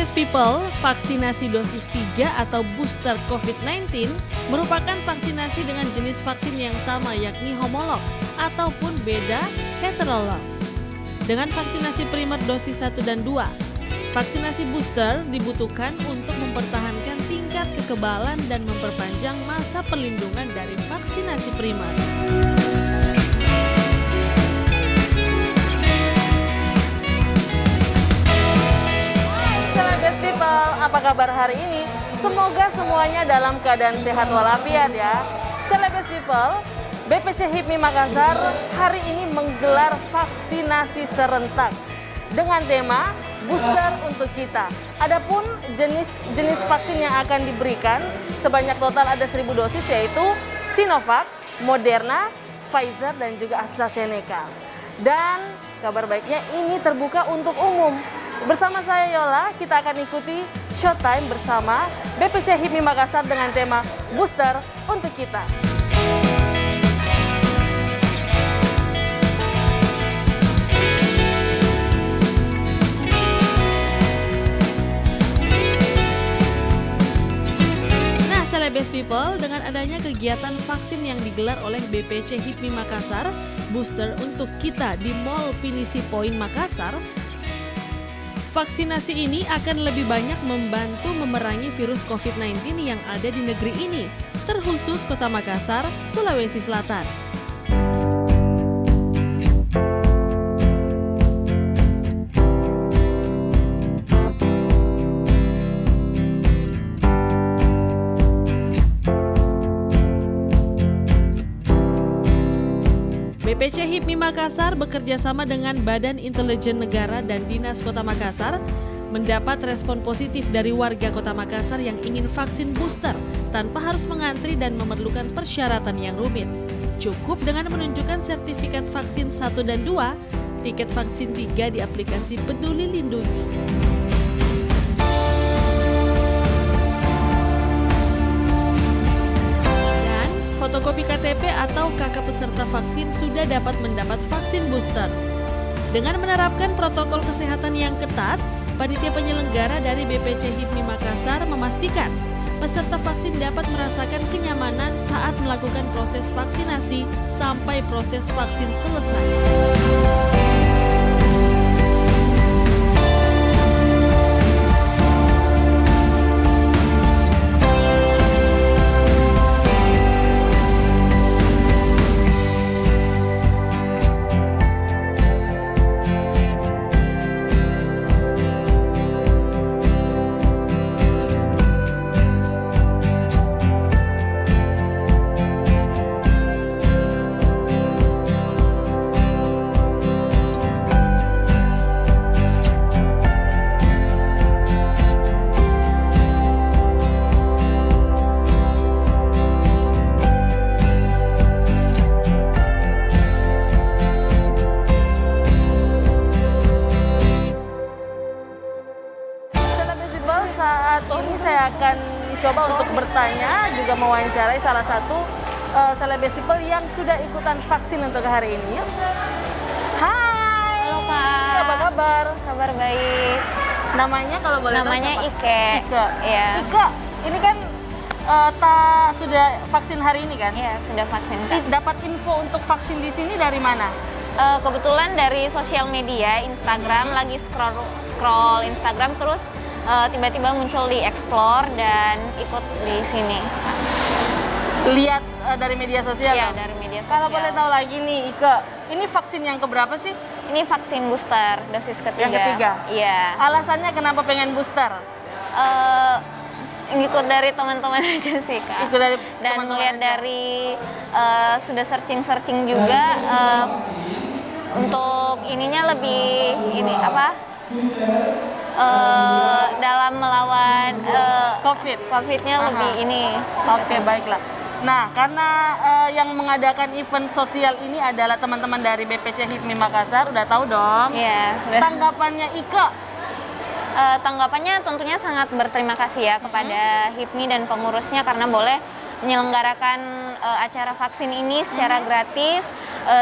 Best People, vaksinasi dosis 3 atau booster COVID-19 merupakan vaksinasi dengan jenis vaksin yang sama yakni homolog ataupun beda heterolog. Dengan vaksinasi primer dosis 1 dan 2, vaksinasi booster dibutuhkan untuk mempertahankan tingkat kekebalan dan memperpanjang masa perlindungan dari vaksinasi primer. Best People, apa kabar hari ini? Semoga semuanya dalam keadaan sehat walafiat ya. Best People, BPC HIPMI Makassar hari ini menggelar vaksinasi serentak dengan tema booster untuk kita. Adapun jenis vaksin yang akan diberikan sebanyak total ada 1.000 dosis yaitu Sinovac, Moderna, Pfizer dan juga AstraZeneca. Dan kabar baiknya ini terbuka untuk umum. Bersama saya Yola, kita akan ikuti Showtime bersama BPC HIPMI Makassar dengan tema Booster untuk Kita. Nah, Best People, dengan adanya kegiatan vaksin yang digelar oleh BPC HIPMI Makassar, Booster untuk Kita di Mall Pinisi Point Makassar, vaksinasi ini akan lebih banyak membantu memerangi virus COVID-19 yang ada di negeri ini, terkhusus Kota Makassar, Sulawesi Selatan. BPC HIPMI Makassar bekerja sama dengan Badan Intelijen Negara dan Dinas Kota Makassar mendapat respon positif dari warga Kota Makassar yang ingin vaksin booster tanpa harus mengantri dan memerlukan persyaratan yang rumit. Cukup dengan menunjukkan sertifikat vaksin 1 dan 2, tiket vaksin 3 di aplikasi Peduli Lindungi. Fotokopi KTP atau KK peserta vaksin sudah dapat mendapat vaksin booster. Dengan menerapkan protokol kesehatan yang ketat, panitia penyelenggara dari BPC HIPMI Makassar memastikan peserta vaksin dapat merasakan kenyamanan saat melakukan proses vaksinasi sampai proses vaksin selesai. Saat ini saya akan coba untuk bertanya, juga mewawancarai salah satu Best People yang sudah ikutan vaksin untuk hari ini. Hai. Halo Kak. Apa kabar? Kabar baik. Namanya kalau boleh tahu Namanya siapa? Ike. Ike. Iya. Ike, ini kan sudah vaksin hari ini kan? Iya, sudah vaksin Kak. Dapat info untuk vaksin di sini dari mana? Kebetulan dari sosial media, Instagram, lagi scroll Instagram terus tiba-tiba muncul di Explore dan ikut di sini. Lihat dari media sosial? Iya, kan? dari media sosial. Kalau boleh tahu lagi nih, Ike, ini vaksin yang keberapa sih? Ini vaksin booster, dosis ketiga. Yang ketiga? Iya. Alasannya kenapa pengen booster? Ngikut dari teman-teman aja sih Kak. Ikut dari Dan teman-teman melihat aja. dari sudah searching juga untuk ininya lebih dalam melawan COVID-nya Aha. lebih ini. Oke, baiklah. Nah, karena yang mengadakan event sosial ini adalah teman-teman dari BPC HIPMI Makassar, udah tahu dong? Iya, sudah. Tanggapannya Ike? Tanggapannya tentunya sangat berterima kasih ya kepada HIPMI dan pengurusnya karena boleh menyelenggarakan acara vaksin ini secara gratis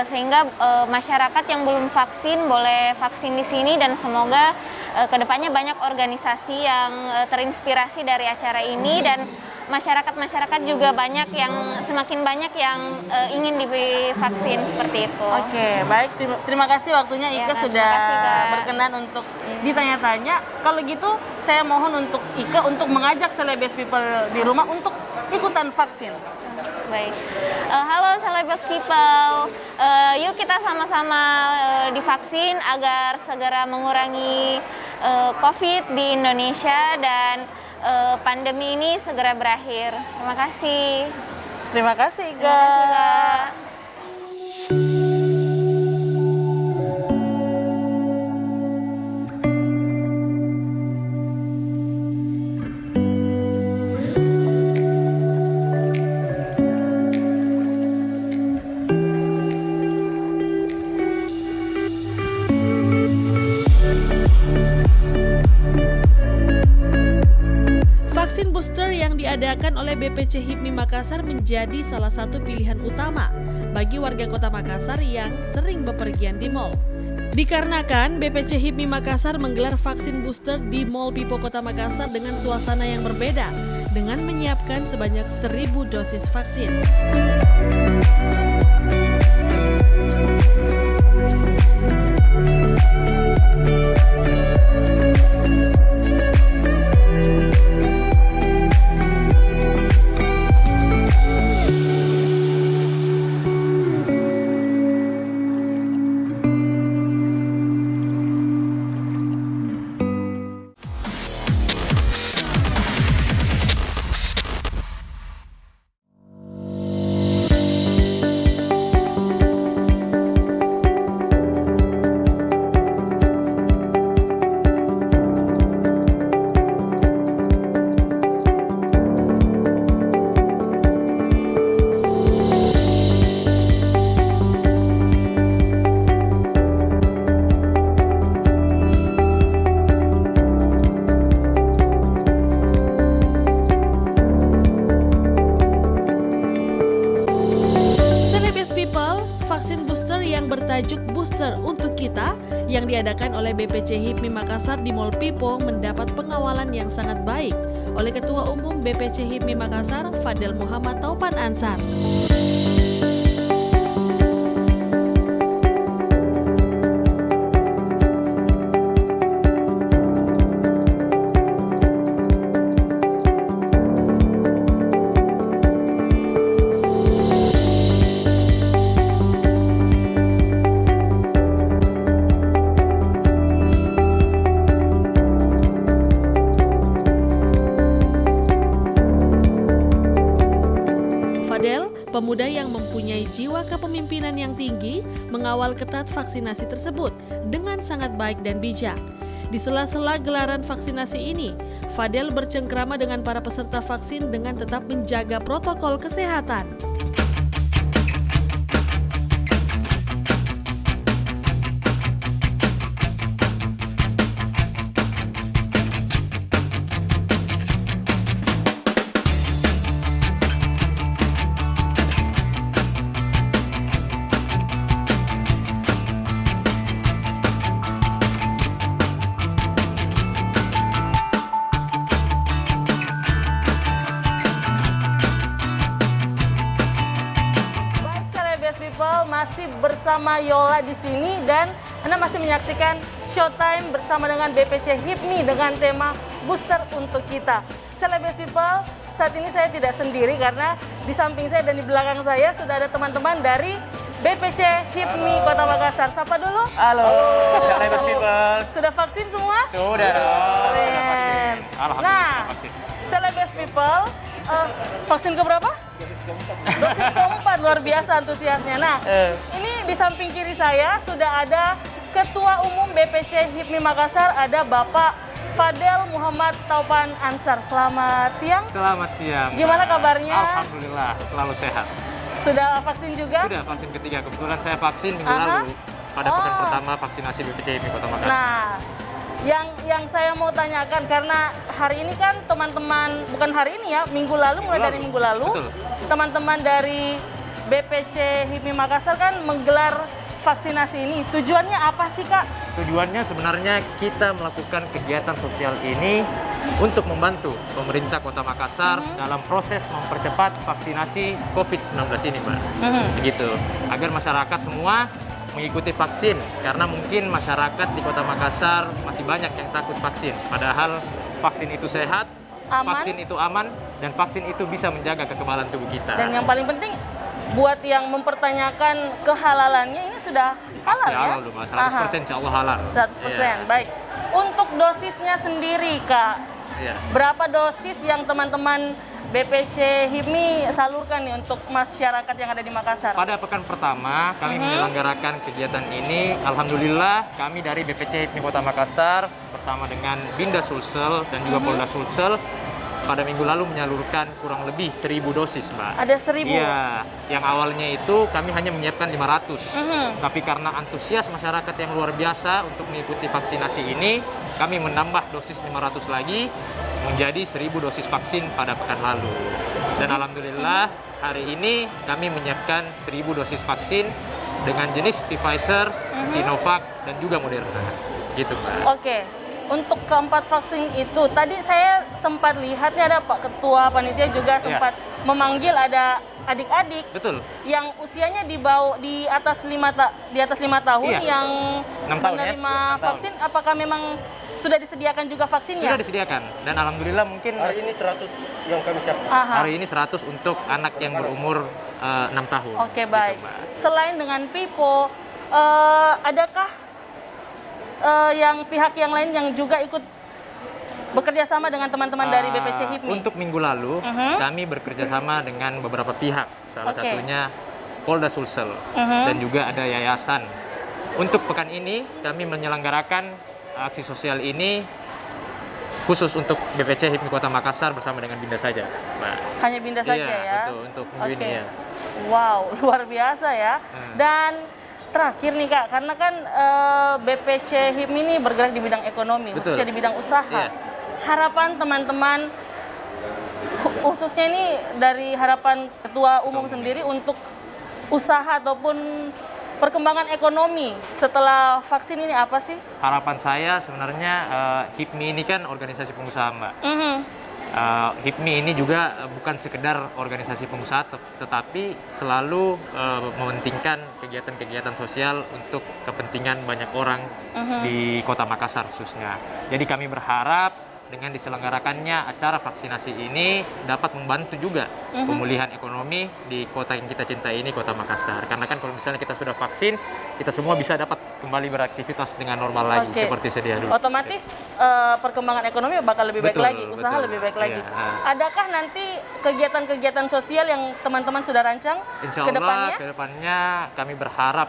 sehingga masyarakat yang belum vaksin boleh vaksin di sini dan semoga kedepannya banyak organisasi yang terinspirasi dari acara ini dan masyarakat juga banyak yang semakin banyak yang ingin divaksin seperti itu. Oke, baik. Terima kasih waktunya Ika sudah terima kasih, Kak. berkenan untuk ditanya-tanya. Kalau gitu, saya mohon untuk Ika untuk mengajak Celebes People di rumah untuk ikutan vaksin. Baik. Halo Celebes People. Yuk kita sama-sama divaksin agar segera mengurangi COVID di Indonesia dan pandemi ini segera berakhir. Terima kasih. Terima kasih, Ika. Terima kasih, Kak. Vaksin booster yang diadakan oleh BPC HIPMI Makassar menjadi salah satu pilihan utama bagi warga Kota Makassar yang sering bepergian di mal. Dikarenakan BPC HIPMI Makassar menggelar vaksin booster di Mall Pipo Kota Makassar dengan suasana yang berbeda dengan menyiapkan sebanyak 1.000 dosis vaksin. Vaksin booster yang bertajuk Booster Untuk Kita yang diadakan oleh BPC HIPMI Makassar di Mall Pipo mendapat pengawalan yang sangat baik oleh Ketua Umum BPC HIPMI Makassar, Fadel Muhammad Taupan Ansar. Pemuda yang mempunyai jiwa kepemimpinan yang tinggi mengawal ketat vaksinasi tersebut dengan sangat baik dan bijak. Di sela-sela gelaran vaksinasi ini, Fadel bercengkrama dengan para peserta vaksin dengan tetap menjaga protokol kesehatan. Masih bersama Yola di sini dan Anda masih menyaksikan Showtime bersama dengan BPC HIPMI dengan tema Booster Untuk Kita. Celebes People, saat ini saya tidak sendiri karena di samping saya dan di belakang saya sudah ada teman-teman dari BPC HIPMI Kota Makassar. Sapa dulu. Halo, Celebes People. Sudah vaksin semua? Sudah dong. Keren. Alhamdulillah. Nah, Celebes People, vaksin keberapa? Dosis keempat, luar biasa antusiasnya. Nah, ini di samping kiri saya sudah ada Ketua Umum BPC HIPMI Makassar, ada Bapak Fadel Muhammad Taupan Ansar. Selamat siang. Selamat siang. Gimana kabarnya? Alhamdulillah, selalu sehat. Sudah vaksin juga? Sudah vaksin ketiga. Kebetulan saya vaksin minggu lalu pada pekan pertama vaksinasi BPC HIPMI Kota Makassar. Nah, yang saya mau tanyakan karena hari ini kan teman-teman, bukan hari ini ya, minggu lalu, mulai dari minggu lalu, teman-teman dari BPC HIPMI Makassar kan menggelar vaksinasi ini? Tujuannya apa sih, Kak? Tujuannya sebenarnya kita melakukan kegiatan sosial ini untuk membantu pemerintah Kota Makassar dalam proses mempercepat vaksinasi COVID-19 ini, Mbak. Begitu. Agar masyarakat semua mengikuti vaksin, karena mungkin masyarakat di Kota Makassar masih banyak yang takut vaksin. Padahal vaksin itu sehat, vaksin itu aman, dan vaksin itu bisa menjaga kekebalan tubuh kita. Dan yang paling penting, buat yang mempertanyakan kehalalannya, ini sudah halal ya? Halal, Mas. 100% insya Allah halal. 100%, baik. Untuk dosisnya sendiri, Kak, berapa dosis yang teman-teman BPC HIPMI salurkan nih untuk masyarakat yang ada di Makassar? Pada pekan pertama kami menyelenggarakan kegiatan ini, alhamdulillah kami dari BPC HIPMI Kota Makassar bersama dengan Binda Sulsel dan juga Polda Sulsel pada minggu lalu menyalurkan kurang lebih 1.000 dosis, Mbak. Ada 1.000? Iya, yang awalnya itu kami hanya menyiapkan 500. Tapi karena antusias masyarakat yang luar biasa untuk mengikuti vaksinasi ini, kami menambah dosis 500 lagi menjadi 1.000 dosis vaksin pada pekan lalu. Dan alhamdulillah hari ini kami menyiapkan 1.000 dosis vaksin dengan jenis Pfizer, Sinovac, dan juga Moderna. Gitu, Mbak. Oke. Untuk keempat vaksin itu, tadi saya sempat lihat nih ada Pak Ketua Panitia juga sempat memanggil ada adik-adik yang usianya di atas 5 tahun yang menerima vaksin. Apakah memang sudah disediakan juga vaksinnya? Sudah disediakan, dan alhamdulillah mungkin hari ini 100 yang kami siapkan. Hari ini 100 untuk anak yang berumur 6 tahun. Oke, baik. Gitu, selain dengan Pipo, adakah yang pihak yang lain yang juga ikut bekerja sama dengan teman-teman dari BPC HIPMI? Untuk minggu lalu, kami bekerja sama dengan beberapa pihak. Salah satunya Polda Sulsel dan juga ada yayasan. Untuk pekan ini, kami menyelenggarakan aksi sosial ini khusus untuk BPC HIPMI Kota Makassar bersama dengan Binda saja, Mbak. Hanya Binda saja ya? Betul, untuk minggu ini ya. Wow, luar biasa ya. Dan terakhir nih, Kak, karena kan BPC HIPMI ini bergerak di bidang ekonomi, khususnya di bidang usaha. Harapan teman-teman, khususnya ini dari harapan Ketua Umum sendiri untuk usaha ataupun perkembangan ekonomi setelah vaksin ini apa sih? Harapan saya sebenarnya HIPMI ini kan organisasi pengusaha, Mbak. HIPMI ini juga bukan sekedar organisasi pengusaha, tetapi selalu mementingkan kegiatan-kegiatan sosial untuk kepentingan banyak orang di Kota Makassar khususnya. Jadi kami berharap dengan diselenggarakannya acara vaksinasi ini dapat membantu juga pemulihan ekonomi di kota yang kita cintai ini, Kota Makassar. Karena kan kalau misalnya kita sudah vaksin, kita semua bisa dapat kembali beraktivitas dengan normal lagi seperti sedia dulu. Otomatis perkembangan ekonomi bakal lebih baik lagi, usaha lebih baik lagi. Adakah nanti kegiatan-kegiatan sosial yang teman-teman sudah rancang Insya Allah ke depannya kami berharap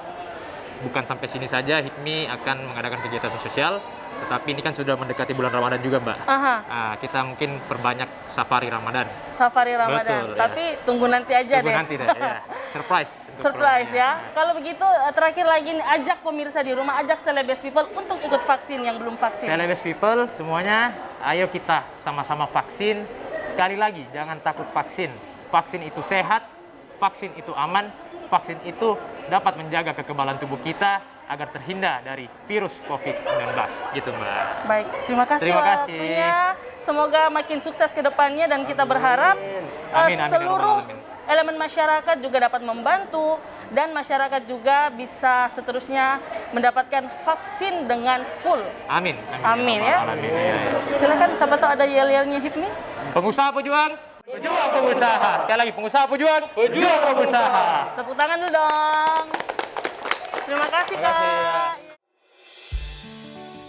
bukan sampai sini saja HIPMI akan mengadakan kegiatan sosial, tetapi ini kan sudah mendekati bulan Ramadan juga, Mbak. Kita mungkin perbanyak safari Ramadan. Safari Ramadan, tapi tunggu nanti aja deh. Tunggu nanti deh, ya. Surprise ya. Kalau begitu terakhir lagi nih, ajak pemirsa di rumah, ajak Celebes People untuk ikut vaksin yang belum vaksin. Celebes People semuanya, ayo kita sama-sama vaksin. Sekali lagi, jangan takut vaksin. Vaksin itu sehat, vaksin itu aman, vaksin itu dapat menjaga kekebalan tubuh kita agar terhindar dari virus COVID-19. Gitu, Mbak. Baik, terima kasih waktunya. Semoga makin sukses ke depannya dan kita berharap seluruh elemen masyarakat juga dapat membantu dan masyarakat juga bisa seterusnya mendapatkan vaksin dengan full. Amin. Amin ya. Silakan, siapa tahu ada yel-yelnya HIPMI. Pengusaha pejuang, pejuang pengusaha. Sekali lagi, pengusaha pejuang, pejuang pengusaha. Tepuk tangan dulu dong. Terima kasih, Kak.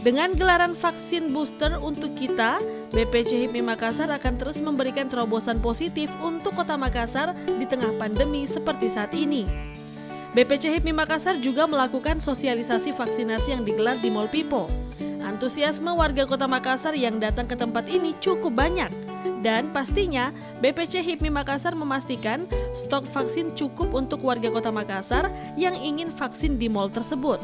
Dengan gelaran vaksin booster untuk kita, BPC HIPMI Makassar akan terus memberikan terobosan positif untuk Kota Makassar di tengah pandemi seperti saat ini. BPC HIPMI Makassar juga melakukan sosialisasi vaksinasi yang digelar di Mall Pipo. Antusiasme warga Kota Makassar yang datang ke tempat ini cukup banyak. Dan pastinya BPC HIPMI Makassar memastikan stok vaksin cukup untuk warga Kota Makassar yang ingin vaksin di mal tersebut.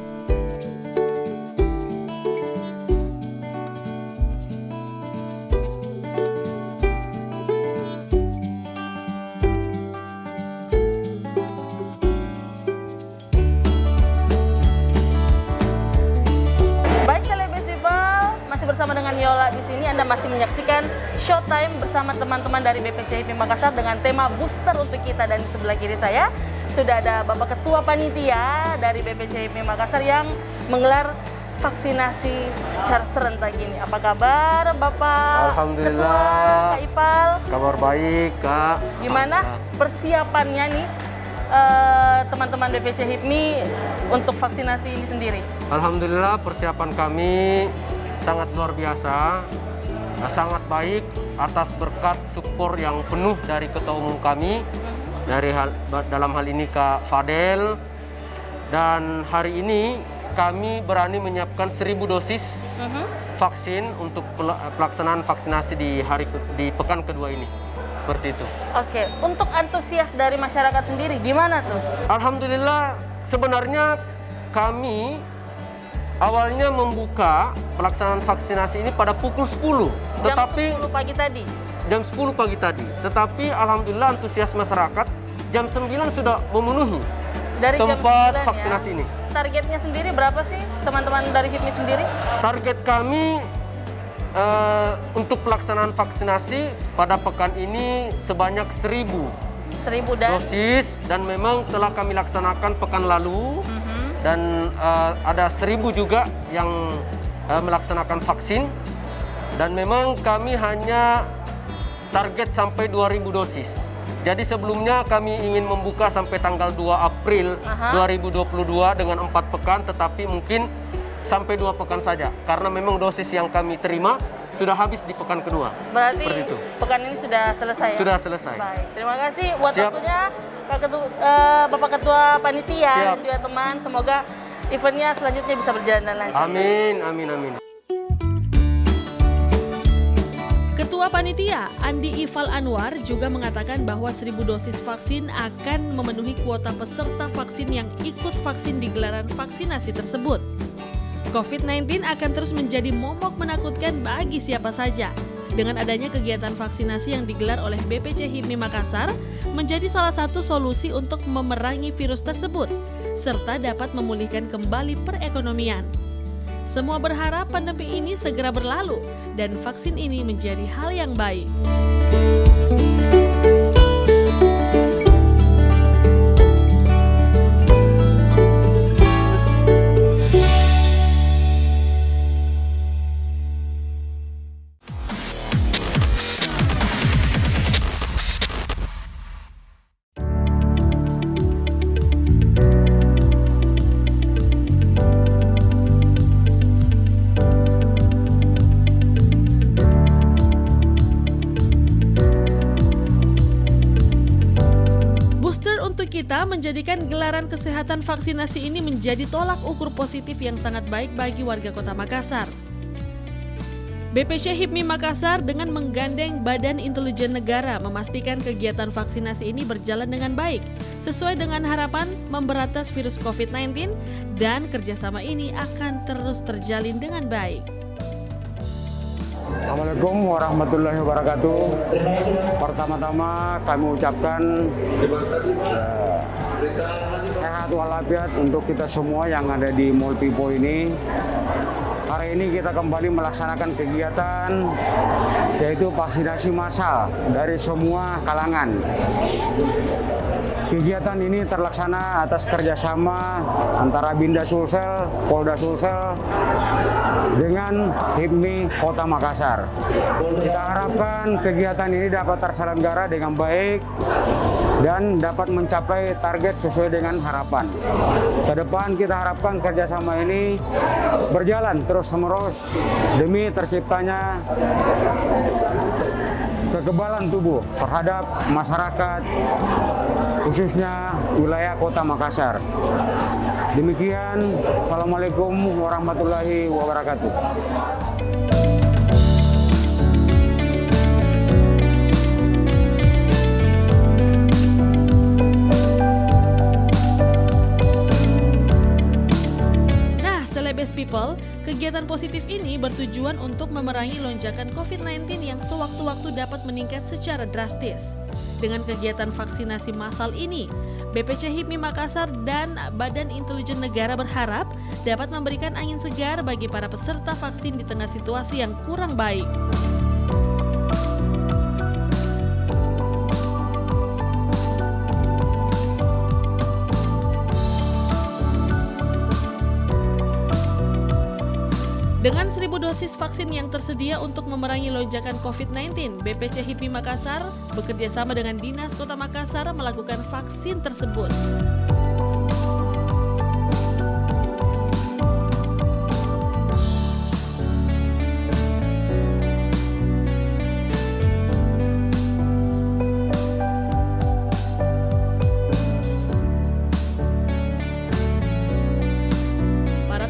di sini Anda masih menyaksikan Showtime bersama teman-teman dari BPC HIPMI Makassar dengan tema booster untuk kita, dan di sebelah kiri saya sudah ada Bapak Ketua Panitia dari BPC HIPMI Makassar yang menggelar vaksinasi secara serentak ini. Apa kabar Bapak Alhamdulillah. Ketua, Kak Ipal? Kabar baik, Kak. Gimana persiapannya nih teman-teman BPC HIPMI untuk vaksinasi ini sendiri? Alhamdulillah persiapan kami sangat luar biasa, sangat baik atas berkat support yang penuh dari Ketua Umum kami, dalam hal ini Kak Fadel. Dan hari ini kami berani menyiapkan 1000 dosis vaksin untuk pelaksanaan vaksinasi di pekan kedua ini. Seperti itu. Oke, untuk antusias dari masyarakat sendiri gimana tuh? Alhamdulillah, sebenarnya kami awalnya membuka pelaksanaan vaksinasi ini pada pukul 10. Jam Tetapi 10 pagi tadi? jam 10 pagi tadi. Tetapi alhamdulillah antusias masyarakat jam 9 sudah memenuhi Dari tempat jam 9 vaksinasi ya? ini. Targetnya sendiri berapa sih teman-teman dari HIPMI sendiri? Target kami untuk pelaksanaan vaksinasi pada pekan ini sebanyak 1000 dan dosis, dan memang telah kami laksanakan pekan lalu, dan ada 1000 juga yang melaksanakan vaksin, dan memang kami hanya target sampai 2000 dosis. Jadi sebelumnya kami ingin membuka sampai tanggal 2 April 2022 dengan 4 pekan, tetapi mungkin sampai 2 pekan saja, karena memang dosis yang kami terima sudah habis di pekan kedua. berarti Seperti itu. pekan ini sudah selesai ya? Sudah selesai. Baik, terima kasih buat Siap. waktunya Bapak Ketua Panitia Siap. dan juga teman. Semoga eventnya selanjutnya bisa berjalan dengan lancar. Amin, amin, amin. Ketua Panitia Andi Ifal Anwar juga mengatakan bahwa 1000 dosis vaksin akan memenuhi kuota peserta vaksin yang ikut vaksin di gelaran vaksinasi tersebut. COVID-19 akan terus menjadi momok menakutkan bagi siapa saja. Dengan adanya kegiatan vaksinasi yang digelar oleh BPC HIPMI Makassar menjadi salah satu solusi untuk memerangi virus tersebut, serta dapat memulihkan kembali perekonomian. Semua berharap pandemi ini segera berlalu dan vaksin ini menjadi hal yang baik. Kita menjadikan gelaran kesehatan vaksinasi ini menjadi tolak ukur positif yang sangat baik bagi warga Kota Makassar. BPC HIPMI Makassar dengan menggandeng Badan Intelijen Negara memastikan kegiatan vaksinasi ini berjalan dengan baik, sesuai dengan harapan memberantas virus COVID-19, dan kerjasama ini akan terus terjalin dengan baik. Assalamualaikum warahmatullahi wabarakatuh. Pertama-tama kami ucapkan sehat walafiat untuk kita semua yang ada di Mall Pipo ini. Hari ini kita kembali melaksanakan kegiatan yaitu vaksinasi massal dari semua kalangan. Kegiatan ini terlaksana atas kerjasama antara Binda Sulsel, Polda Sulsel, dengan HIPMI Kota Makassar. Kita harapkan kegiatan ini dapat terselenggara dengan baik dan dapat mencapai target sesuai dengan harapan. Ke depan kita harapkan kerjasama ini berjalan terus-menerus demi terciptanya kekebalan tubuh terhadap masyarakat, khususnya wilayah Kota Makassar. Demikian, Assalamualaikum warahmatullahi wabarakatuh. Celebes People, kegiatan positif ini bertujuan untuk memerangi lonjakan COVID-19 yang sewaktu-waktu dapat meningkat secara drastis. Dengan kegiatan vaksinasi massal ini, BPC HIPMI Makassar dan Badan Intelijen Negara berharap dapat memberikan angin segar bagi para peserta vaksin di tengah situasi yang kurang baik. Dengan 1.000 dosis vaksin yang tersedia untuk memerangi lonjakan COVID-19, BPC HIPMI Makassar bekerja sama dengan Dinas Kota Makassar melakukan vaksin tersebut.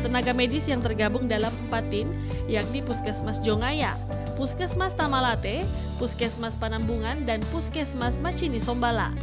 Tenaga medis yang tergabung dalam 4 tim, yakni Puskesmas Jongaya, Puskesmas Tamalate, Puskesmas Panambungan, dan Puskesmas Macini Sombala.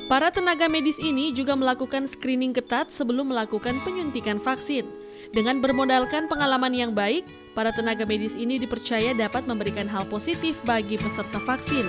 Para tenaga medis ini juga melakukan screening ketat sebelum melakukan penyuntikan vaksin. Dengan bermodalkan pengalaman yang baik, para tenaga medis ini dipercaya dapat memberikan hal positif bagi peserta vaksin.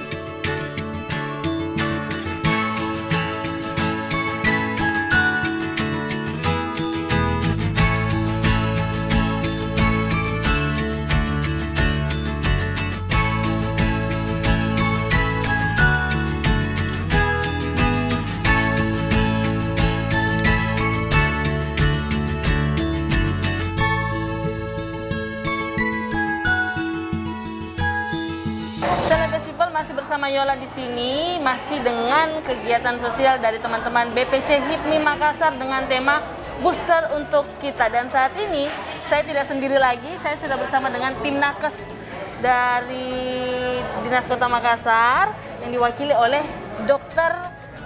Masih bersama Yola di sini, masih dengan kegiatan sosial dari teman-teman BPC HIPMI Makassar dengan tema Booster untuk Kita. Dan saat ini saya tidak sendiri lagi, saya sudah bersama dengan tim nakes dari Dinas Kota Makassar yang diwakili oleh Dr.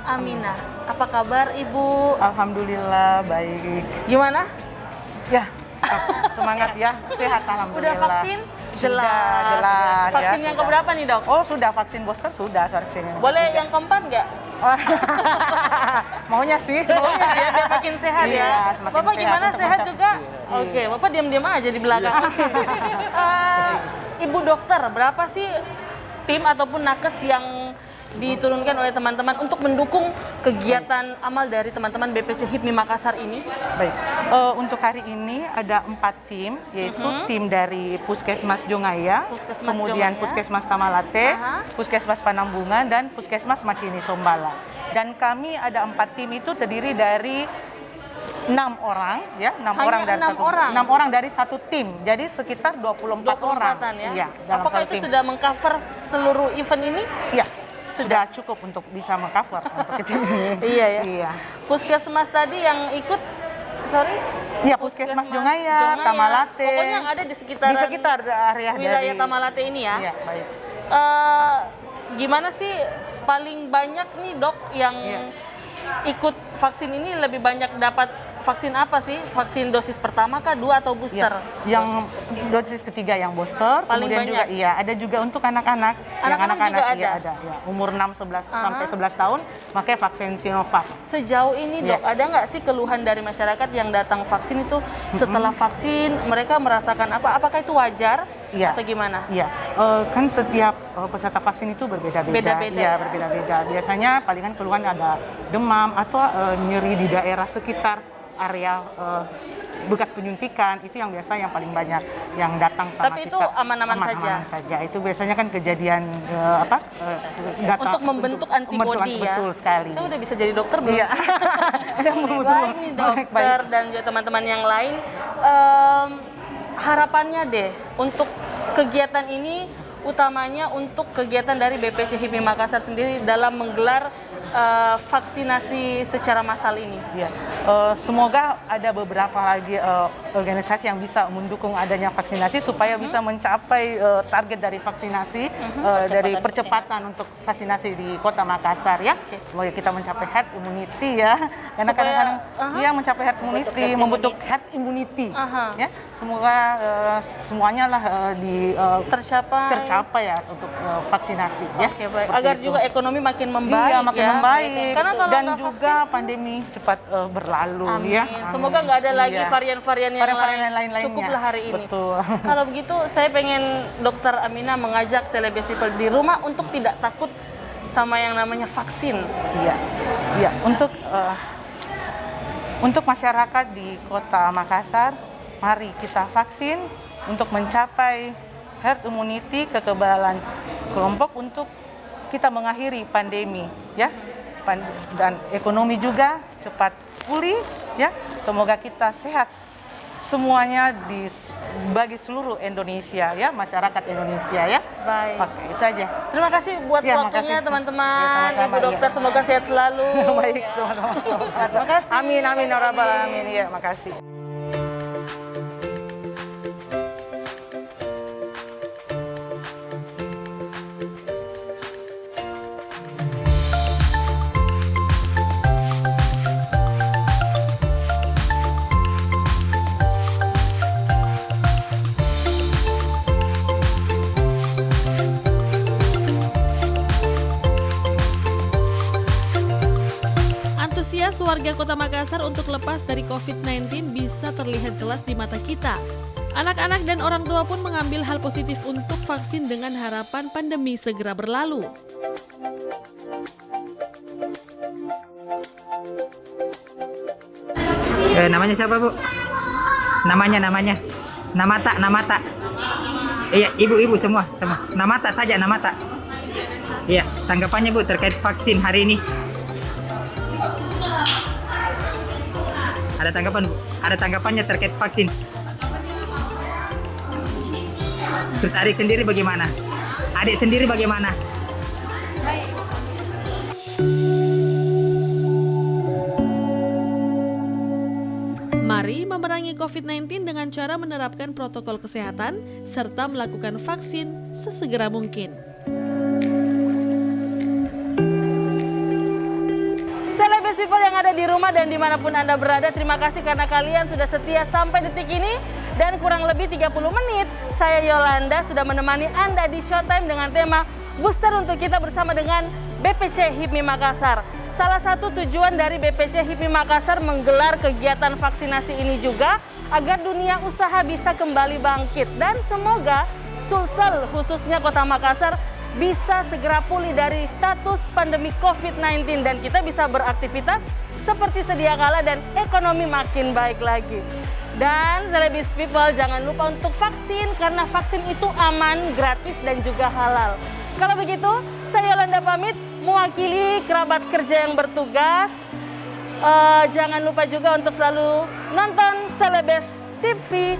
Amina. Apa kabar Ibu? Alhamdulillah baik. Gimana? Ya, semangat ya, sehat alhamdulillah. Udah vaksin? Jelas. Vaksin ya, yang sudah. keberapa nih dok? Oh sudah, vaksin booster sudah vaksin. Boleh yang keempat nggak? Maunya sih. Maunya ya, biar makin sehat Iya, ya. semakin Bapak sehat gimana, untuk sehat mencapai- juga? Iya. Oke, Bapak diam-diam aja di belakang. Ibu dokter, berapa sih tim ataupun nakes yang diturunkan oleh teman-teman untuk mendukung kegiatan amal dari teman-teman BPC HIPMI Makassar ini? Baik, untuk hari ini ada 4 tim, yaitu tim dari Puskesmas Jongaya, Puskesmas kemudian Jongaya. Puskesmas Tamalate, Puskesmas Panambungan, dan Puskesmas Macini Sombala. Dan kami ada 4 tim itu terdiri dari 6 orang, ya, 6 Hanya orang dari 6 satu, orang? 6 orang dari satu tim, jadi sekitar 24 orang. 24-an ya? Iya, dalam Apakah satu itu tim. sudah mengcover seluruh event ini? Iya, sudah cukup untuk bisa mengcover untuk tim ini. Iya ya. Iya. Puskesmas tadi yang ikut, sorry? Iya, Puskesmas Jongaya, Tamalate. Pokoknya yang ada di sekitaran di sekitar area wilayah dari Tamalate ini ya. Iya, baik. Gimana sih paling banyak nih dok yang ikut vaksin ini, lebih banyak dapat vaksin apa sih? Vaksin dosis pertama kah, 2 atau booster? Ya, yang dosis ketiga yang booster, Paling kemudian banyak? juga iya, ada juga untuk anak-anak. Yang Anak-anak juga iya, ada? ya. Umur 6 sampai 11 tahun pakai vaksin Sinovac. Sejauh ini dok, ada nggak sih keluhan dari masyarakat yang datang vaksin itu setelah vaksin mereka merasakan apa? Apakah itu wajar Iya. atau gimana? Iya, kan setiap peserta vaksin itu berbeda-beda. Beda-beda. Iya, berbeda-beda. Biasanya palingan keluhan ada demam atau nyeri di daerah sekitar area bekas penyuntikan, itu yang biasa yang paling banyak yang datang sama Tapi kita. itu aman-aman saja? Aman saja. Itu biasanya kan kejadian Untuk membentuk antibodi ya. Betul sekali. Saya udah bisa jadi dokter belum? Iya. Baik nih dokter dan juga teman-teman yang lain. Harapannya deh untuk kegiatan ini, utamanya untuk kegiatan dari BPC HIPMI Makassar sendiri dalam menggelar vaksinasi secara massal ini. Ya, semoga ada beberapa lagi organisasi yang bisa mendukung adanya vaksinasi supaya bisa mencapai target dari vaksinasi, dari percepatan untuk vaksinasi di Kota Makassar ya. Semoga kita mencapai herd immunity ya. Karena kadang-kadang dia mencapai herd immunity, membentuk herd immunity. Ya, semoga semuanya lah tercapai ya untuk vaksinasi ya. Oke, baik. Seperti Agar itu. juga ekonomi makin membaik Iya, makin ya. membaik membaik Karena kalau dan nggak juga pandemi cepat berlalu Amin. ya. Semoga nggak ada lagi Iya. varian-varian yang Varian-varian lain. lain-lainnya. Cukuplah hari ini. Betul. Kalau begitu, saya pengen Dokter Aminah mengajak Celebes People di rumah untuk tidak takut sama yang namanya vaksin. Iya, iya. Untuk masyarakat di Kota Makassar, mari kita vaksin untuk mencapai herd immunity, kekebalan kelompok untuk kita mengakhiri pandemi, ya. Dan ekonomi juga cepat pulih, ya. Semoga kita sehat semuanya bagi seluruh Indonesia, ya, masyarakat Indonesia, ya. Baik. Oke, itu aja. Terima kasih buat Ya, waktunya makasih. teman-teman. Ya, sama-sama, Ibu Dokter, iya. semoga sehat selalu. Baik, sama-sama. Terima kasih. Amin, amin, ya rabbal alamin. Ya, makasih. Antusias warga Kota Makassar untuk lepas dari COVID-19 bisa terlihat jelas di mata kita. Anak-anak dan orang tua pun mengambil hal positif untuk vaksin dengan harapan pandemi segera berlalu. Namanya siapa, Bu? Namanya. Namata. Iya, ibu-ibu semua. Namata saja, Namata. Iya, tanggapannya, Bu, terkait vaksin hari ini. Ada tanggapan, Bu? Ada tanggapannya terkait vaksin. Terus adik sendiri bagaimana? Mari memerangi COVID-19 dengan cara menerapkan protokol kesehatan serta melakukan vaksin sesegera mungkin. Celebes People yang ada di rumah dan dimanapun Anda berada, terima kasih karena kalian sudah setia sampai detik ini. Dan kurang lebih 30 menit, saya Yolanda sudah menemani Anda di Showtime dengan tema Booster untuk kita bersama dengan BPC HIPMI Makassar. Salah satu tujuan dari BPC HIPMI Makassar menggelar kegiatan vaksinasi ini juga agar dunia usaha bisa kembali bangkit. Dan semoga Sulsel, khususnya Kota Makassar, bisa segera pulih dari status pandemi COVID-19 dan kita bisa beraktivitas seperti sedia kala dan ekonomi makin baik lagi. Dan Celebes People jangan lupa untuk vaksin karena vaksin itu aman, gratis dan juga halal. Kalau begitu, saya Yolanda pamit mewakili kerabat kerja yang bertugas. Jangan lupa juga untuk selalu nonton Celebes TV.